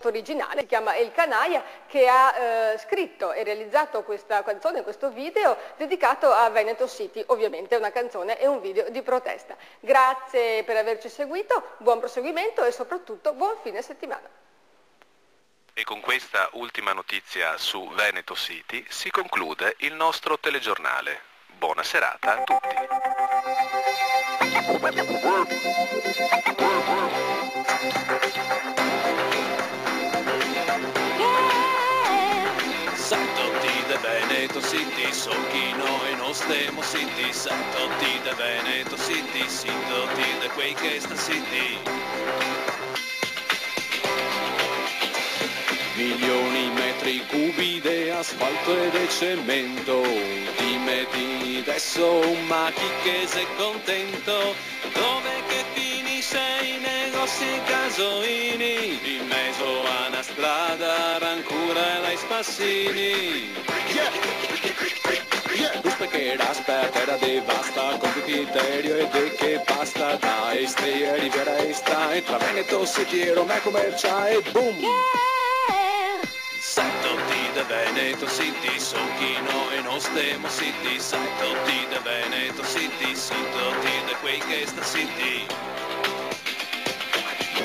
Originale, si chiama El Canaia, che ha scritto e realizzato questa canzone, questo video dedicato a Veneto City. Ovviamente è una canzone e un video di protesta. Grazie per averci seguito, buon proseguimento e soprattutto buon fine settimana. E con questa ultima notizia su Veneto City si conclude il nostro telegiornale. Buona serata a tutti. Sentoti de Veneto City, Solchino e non stiamo City. Sentoti de Veneto City, sentoti de quei che sta City. Milioni metri cubi di asfalto e di cemento. Dimmi adesso, ma chi che sei contento? Dove che finisce i negozi e gasolini? In mezzo a una strada rancura e lai spassini. Perché l'aspetta era devasta con criterio e de che basta da Istria, Riviera Esta e tra Veneto City e Roma commerciale, boom! Sentoti de Veneto City, Solchino e non stiamo City. Sentoti de Veneto City, sentoti de quei che sta City.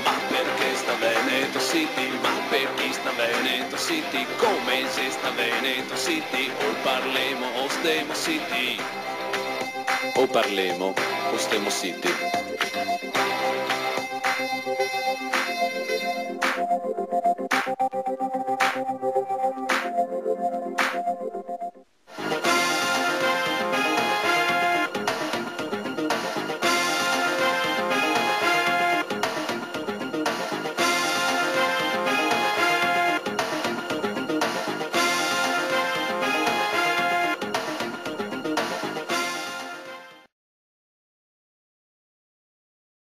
Ma perché sta Veneto City? Ma per chi sta Veneto City? Come se sta Veneto City? O parlemo o stiamo City? O parlemo o stiamo City?